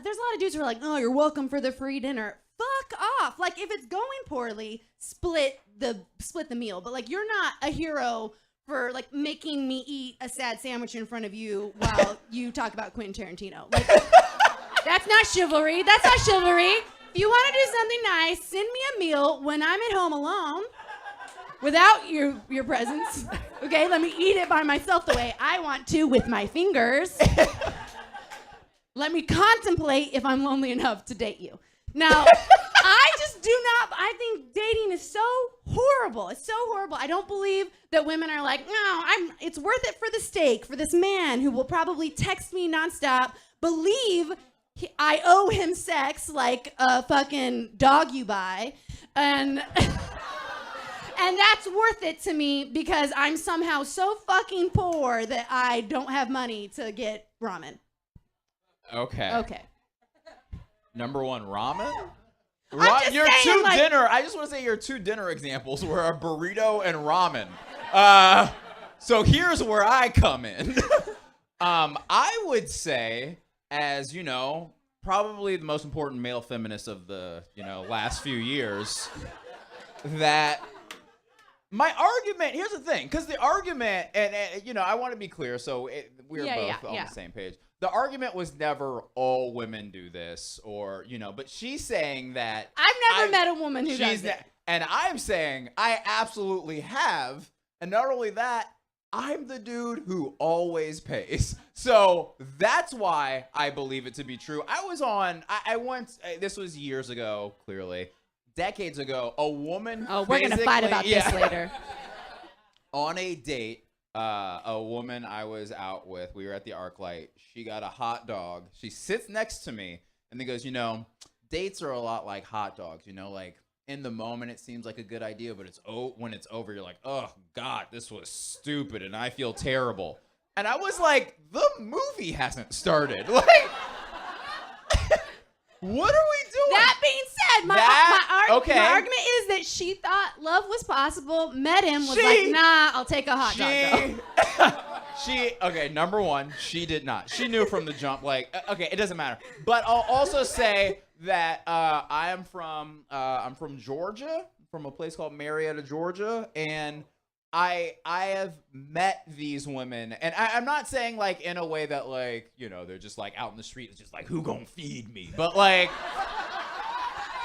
there's a lot of dudes who are like, oh, you're welcome for the free dinner. Fuck off. Like, if it's going poorly, split the meal. But like, you're not a hero for like making me eat a sad sandwich in front of you while you talk about Quentin Tarantino. Like, that's not chivalry. That's not chivalry. If you want to do something nice, send me a meal when I'm at home alone without your presence. Okay, let me eat it by myself the way I want to with my fingers. Let me contemplate if I'm lonely enough to date you. Now, I think dating is so horrible. It's so horrible. I don't believe that women are like, no, it's worth it for the steak, for this man who will probably text me nonstop, believe I owe him sex like a fucking dog you buy, and that's worth it to me because I'm somehow so fucking poor that I don't have money to get ramen. Okay. Number one, ramen? Your dinner. I just want to say your 2 dinner examples were a burrito and ramen. So here's where I come in. I would say, as you know, probably the most important male feminist of the last few years, that my argument. Here's the thing, because the argument, and I want to be clear, so we're both on the same page. The argument was never all women do this, or but she's saying that I've never met a woman who does it. And I'm saying I absolutely have, and not only that, I'm the dude who always pays. So that's why I believe it to be true. I once, this was years ago, clearly, decades ago, a woman. Oh, we're gonna fight about this later. On a date. A woman I was out with, we were at the ArcLight. She got a hot dog. She sits next to me and then goes, dates are a lot like hot dogs. Like in the moment it seems like a good idea, but when it's over, you're like, oh God, this was stupid and I feel terrible. And I was like, the movie hasn't started. Like, what are we doing? That being said, my argument is that she thought love was possible, met him, was like, nah, I'll take a hot dog. Okay, number one, she did not. She knew from the jump, like, okay, it doesn't matter. But I'll also say that I'm from Georgia, from a place called Marietta, Georgia, and I have met these women, and I'm not saying like in a way that like, they're just like out in the street, it's just like, who gonna feed me? But like,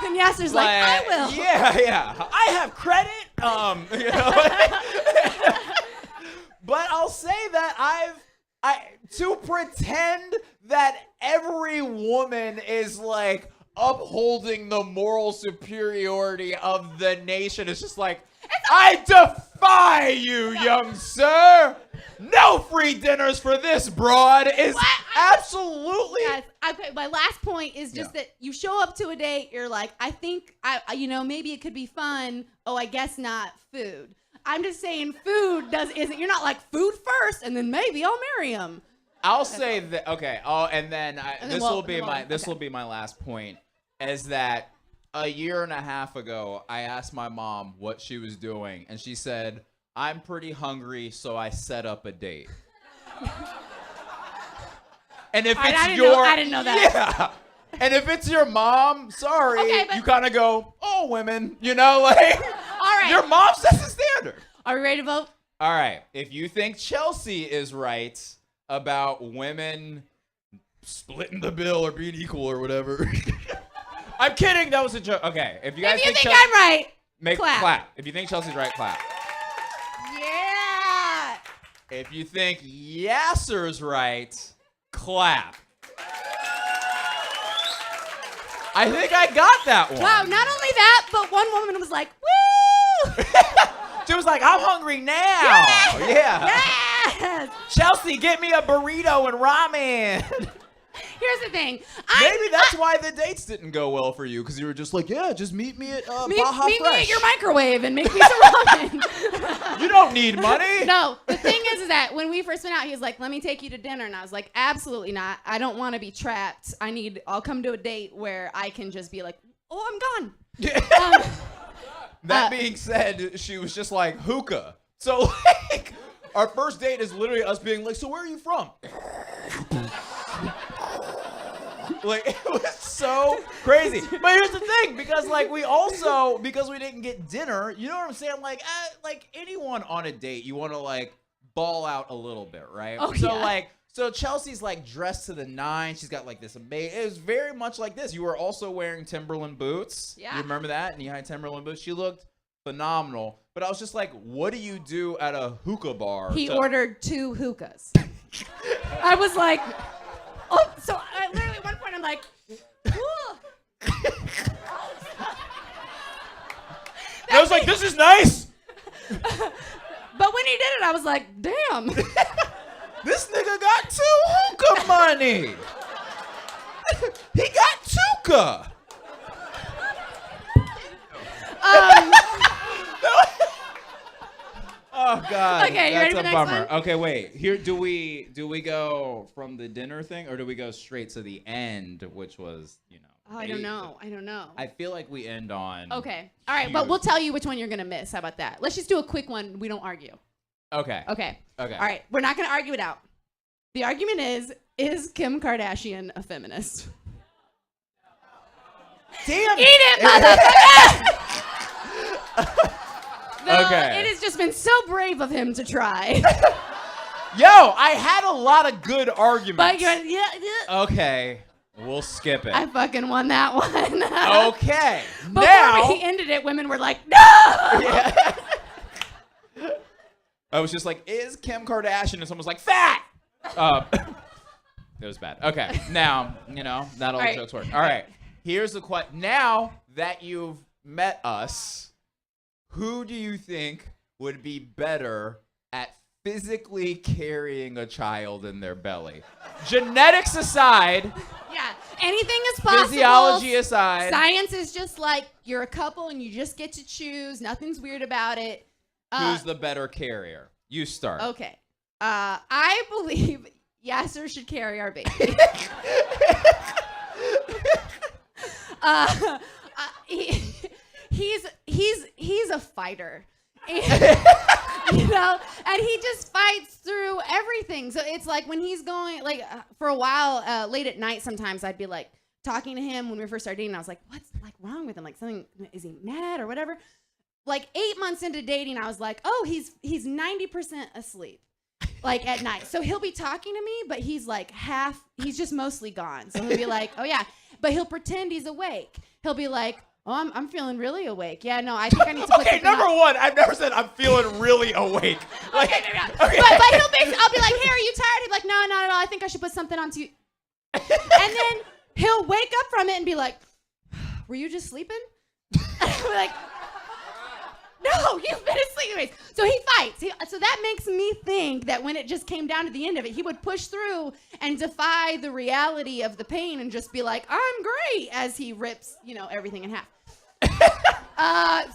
and Yasser's like, I will. Yeah. I have credit. But I'll say that to pretend that every woman is like upholding the moral superiority of the nation is just like, I defy you, young sir. No free dinners for this broad is absolutely. Guys, okay, my last point is just that you show up to a date, you're like, I think, maybe it could be fun. Oh, I guess not food. I'm just saying food isn't, you're not like food first and then maybe I'll marry him. I'll say that, okay. Oh, and then this will be my last point, is that a year and a half ago, I asked my mom what she was doing, and she said, I'm pretty hungry, so I set up a date. And if I didn't know that. Yeah. And if it's your mom, sorry, you kind of go, oh, women, like, all right. Your mom sets the standard. Are we ready to vote? All right. If you think Chelsea is right about women splitting the bill or being equal or whatever. I'm kidding. That was a joke. Okay. If you guys think I'm right, clap. If you think Chelsea's right, clap. Yeah. If you think Yasser's right, clap. I think I got that one. Wow, not only that, but one woman was like, woo! She was like, I'm hungry now. Yes! Yeah. Yes! Chelsea, get me a burrito and ramen. Here's the thing. Maybe that's why the dates didn't go well for you, because you were just like, yeah, just meet me at Baja Fresh. Meet me at your microwave and make me some ramen. You don't need money. No, the thing is that when we first went out, he was like, let me take you to dinner. And I was like, absolutely not. I don't want to be trapped. I'll come to a date where I can just be like, oh, I'm gone. That being said, she was just like, hookah. So, like, our first date is literally us being like, so where are you from? Like, it was so crazy. But here's the thing, because we didn't get dinner, you know what I'm saying? Like anyone on a date, you want to like ball out a little bit, right? Oh, so yeah. So Chelsea's like dressed to the nines. She's got like this amazing. It was very much like this. You were also wearing Timberland boots. Yeah. You remember that? Knee-high Timberland boots. She looked phenomenal. But I was just like, what do you do at a hookah bar? He ordered 2 hookahs. I was like, oh, so I literally at one point I'm like, I was like, this is nice. But when he did it, I was like, damn. This nigga got 2 hookah money. He got Tuka. Oh God. Okay, you that's ready for a the next bummer. one? Okay, wait. Here, do we go from the dinner thing, or do we go straight to the end, which was, Oh, I don't know. I feel like we end on. Okay. All right, but we'll tell you which one you're going to miss. How about that? Let's just do a quick one. We don't argue. Okay. Okay. Okay. All right. We're not going to argue it out. The argument is Kim Kardashian a feminist? Damn. Eat it, motherfucker! No, Okay. It has just been so brave of him to try. Yo, I had a lot of good arguments. But yeah. Okay. We'll skip it. I fucking won that one. Okay. Before Now. he ended it, women were like, no! Yeah. I was just like, is Kim Kardashian? And someone was like, fat! It was bad. Okay. Now, not all the jokes work. All right. Here's the question. Now that you've met us, who do you think would be better at physically carrying a child in their belly? Genetics aside. Yeah, anything is possible. Physiology aside. Science is just like, you're a couple and you just get to choose. Nothing's weird about it. Who's the better carrier? You start. Okay. I believe Yasser should carry our baby. He's a fighter. And he just fights through everything. So it's like when he's going, like for a while, late at night, sometimes I'd be like talking to him when we first started dating. I was like, what's like wrong with him? Like something, is he mad or whatever? Like 8 months into dating, I was like, oh, he's 90% asleep, like at night. So he'll be talking to me, but he's like he's just mostly gone. So he'll be like, oh yeah, but he'll pretend he's awake. He'll be like, oh, I'm feeling really awake. Yeah, no, I think I need to put Okay, something number on. one, I've never said I'm feeling really awake. Like, Okay, maybe not. But he'll basically, I'll be like, hey, are you tired? He'll be like, no, not at all. I think I should put something on to you. And then he'll wake up from it and be like, were you just sleeping? I'll be like, no, you've been asleep anyways. So he fights. So that makes me think that when it just came down to the end of it, he would push through and defy the reality of the pain and just be like, I'm great, as he rips, everything in half.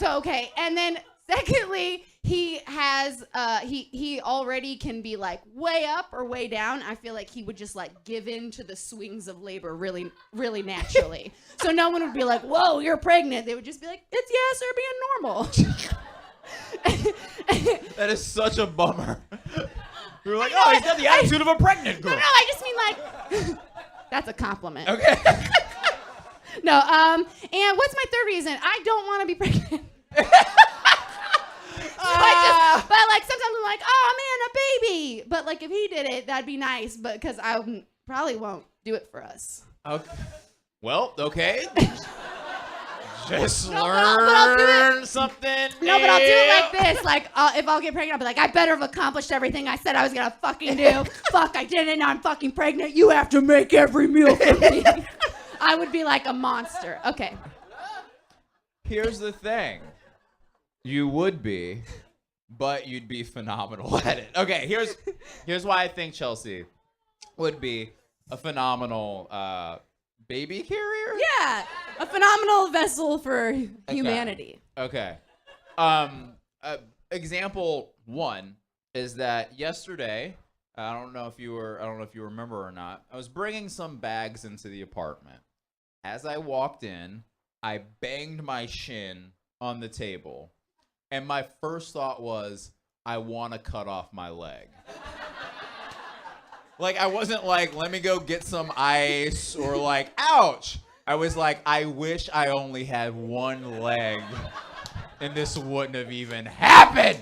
Okay. And then secondly, he has, he already can be like way up or way down. I feel like he would just like give in to the swings of labor really, really naturally. So no one would be like, whoa, you're pregnant. They would just be like, it's Yasser being normal. that is such a bummer. We were like, oh, he's got the attitude of a pregnant girl. No, I just mean like, that's a compliment. Okay. No, and what's my third reason? I don't want to be pregnant. But like sometimes I'm like, oh man, a baby. But like if he did it, that'd be nice. But because I probably won't do it for us. Okay. Well, okay. Just but I'll do learn something. No, but I'll do it like this. Like if I'll get pregnant, I'll be like, I better have accomplished everything I said I was gonna fucking do. Fuck, I didn't. Now I'm fucking pregnant. You have to make every meal for me. I would be like a monster. Okay. Here's the thing. You would be, but you'd be phenomenal at it. Okay, here's why I think Chelsea would be a phenomenal baby carrier. Yeah, a phenomenal vessel for humanity. Okay. Example one is that yesterday, I don't know if you remember or not, I was bringing some bags into the apartment. As I walked in, I banged my shin on the table, and my first thought was, I want to cut off my leg. Like, I wasn't like, let me go get some ice or like, ouch. I was like, I wish I only had one leg and this wouldn't have even happened.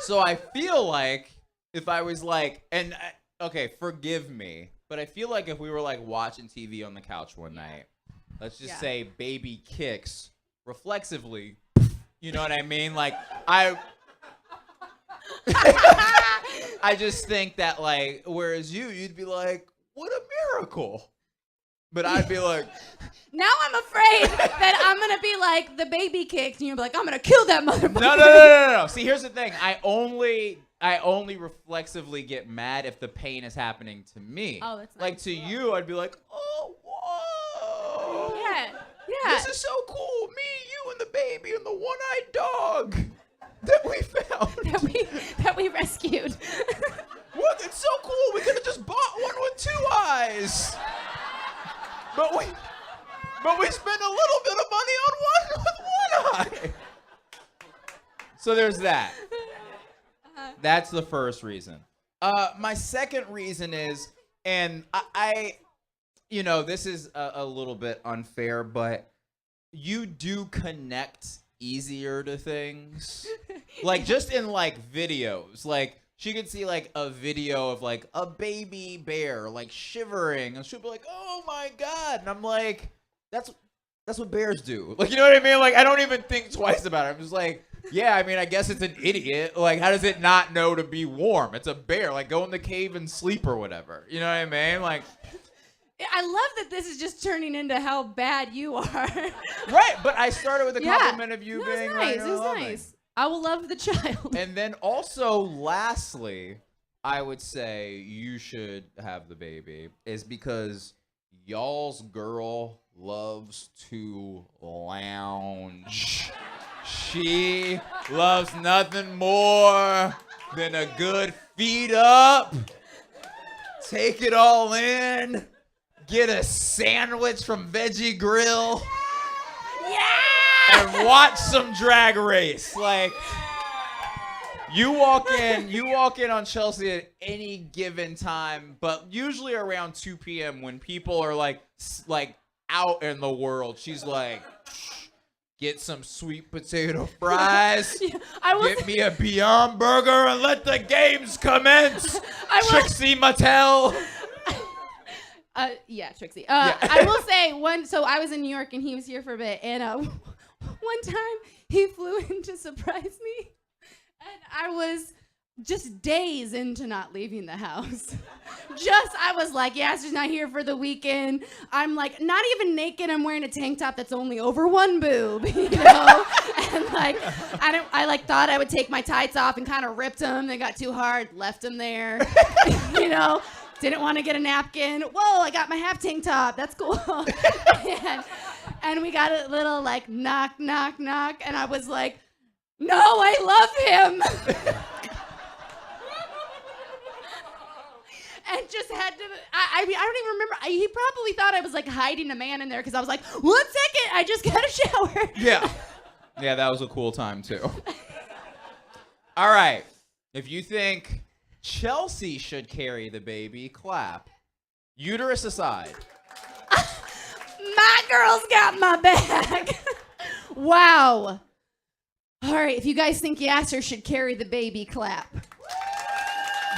So I feel like if I was like, okay, forgive me, but I feel like if we were like watching TV on the couch one night, let's just say baby kicks reflexively, you know what I mean? Like, I just think that, like, whereas you'd be like, what a miracle. But I'd be like, now I'm afraid that I'm gonna be like the baby kicked, and you'll be like, I'm gonna kill that motherfucker. No. See, here's the thing. I only reflexively get mad if the pain is happening to me. Oh, that's nice. Like to you, I'd be like, oh, whoa. Yeah. This is so cool. Me, you, and the baby, and the one-eyed dog that we found. that we rescued. What? It's so cool. We could have just bought one with 2 eyes. But we spent a little bit of money on one with 1 eye. So there's that. That's the first reason. My second reason is, and I this is a little bit unfair, but you do connect easier to things. Like, just in, like, videos. Like, she could see, like, a video of, like, a baby bear, like, shivering, and she'll be like, oh, my God. And I'm like, that's what bears do. Like, you know what I mean? Like, I don't even think twice about it. I'm just like, yeah, I mean, I guess it's an idiot. Like, how does it not know to be warm? It's a bear. Like, go in the cave and sleep or whatever. You know what I mean? Like, I love that this is just turning into how bad you are. Right, but I started with a compliment of you being nice. right. It was nice. I will love the child. And then also, lastly, I would say you should have the baby is because y'all's girl loves to lounge. She loves nothing more than a good feet up. Take it all in. Get a sandwich from Veggie Grill. And watch some Drag Race. Like, you walk in on Chelsea at any given time, but usually around 2 p.m. when people are like out in the world. She's like, get some sweet potato fries. Get me a Beyond Burger and let the games commence. Trixie Mattel. Yeah, Trixie. I will say so I was in New York and he was here for a bit, and one time he flew in to surprise me, and I was just days into not leaving the house. I was like, Yasser's not here for the weekend. I'm like, not even naked. I'm wearing a tank top that's only over one boob, you know? And like, I thought I would take my tights off and kind of ripped them. They got too hard, left them there, you know? Didn't want to get a napkin. Whoa, I got my half tank top. That's cool. and we got a little like knock, knock, knock. And I was like, no, I love him. And just had to, I mean, I don't even remember. He probably thought I was like hiding a man in there because I was like, 1 second, I just got a shower. Yeah. Yeah, that was a cool time too. All right. If you think Chelsea should carry the baby, clap. Uterus aside. My girl's got my back. Wow. All right, if you guys think Yasser should carry the baby, clap.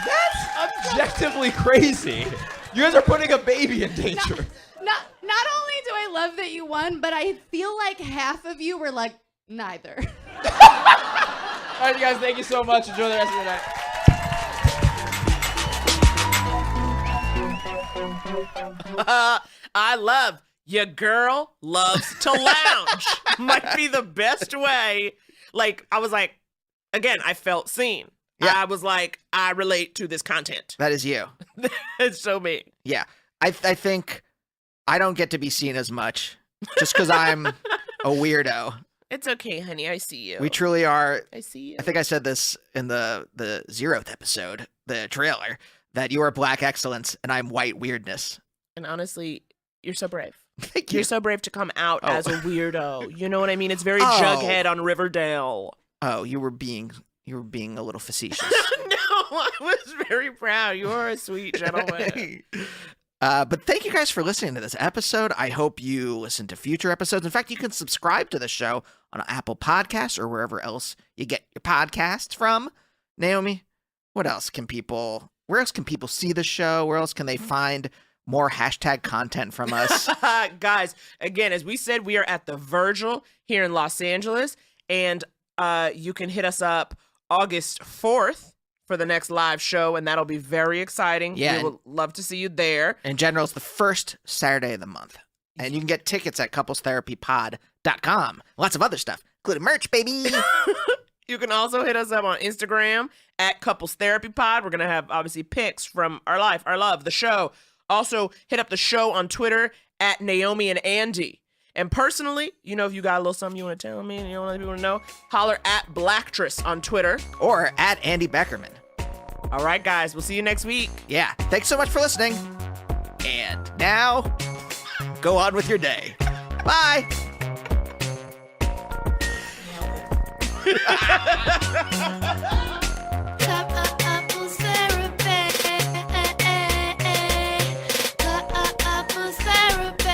That's objectively crazy. You guys are putting a baby in danger. Not only do I love that you won, but I feel like half of you were like, neither. All right, you guys, thank you so much. Enjoy the rest of the night. I love your girl loves to lounge. Might be the best way. Like, I was like, again, I felt seen. Yeah. I was like, I relate to this content. That is you. It's so me. Yeah. I think I don't get to be seen as much just because I'm a weirdo. It's okay, honey. I see you. We truly are. I see you. I think I said this in the 0th episode, the trailer, that you are black excellence and I'm white weirdness. And honestly, you're so brave. Thank you. You're so brave to come out as a weirdo. You know what I mean? It's very Jughead on Riverdale. Oh, you were being You were being a little facetious. No, I was very proud. You are a sweet gentleman. But thank you guys for listening to this episode. I hope you listen to future episodes. In fact, you can subscribe to the show on Apple Podcasts or wherever else you get your podcasts from. Naomi, where else can people see the show? Where else can they find more hashtag content from us? Guys, again, as we said, we are at the Virgil here in Los Angeles, and you can hit us up August 4th for the next live show, and that'll be very exciting. Yeah, we would love to see you there. In general, it's the first Saturday of the month. And you can get tickets at couplestherapypod.com. Lots of other stuff, including merch, baby. You can also hit us up on Instagram at Couples Therapy Pod. We're going to have, obviously, pics from our life, our love, the show. Also, hit up the show on Twitter at Naomi and Andy. And personally, you know, if you got a little something you want to tell me and you don't want other people to know, holler at Blacktress on Twitter. Or at Andy Beckerman. All right, guys. We'll see you next week. Yeah. Thanks so much for listening. And now, go on with your day. Bye. Couples therapy. Couples therapy.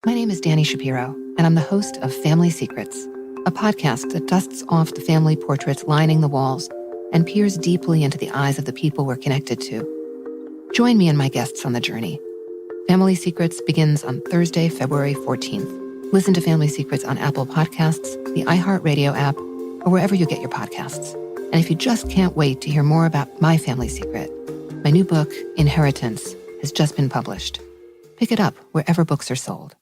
My name is Danny Shapiro, and I'm the host of Family Secrets, a podcast that dusts off the family portraits lining the walls and peers deeply into the eyes of the people we're connected to. Join me and my guests on the journey. Family Secrets begins on Thursday, February 14th. Listen to Family Secrets on Apple Podcasts, the iHeartRadio app, or wherever you get your podcasts. And if you just can't wait to hear more about my family secret, my new book, Inheritance, has just been published. Pick it up wherever books are sold.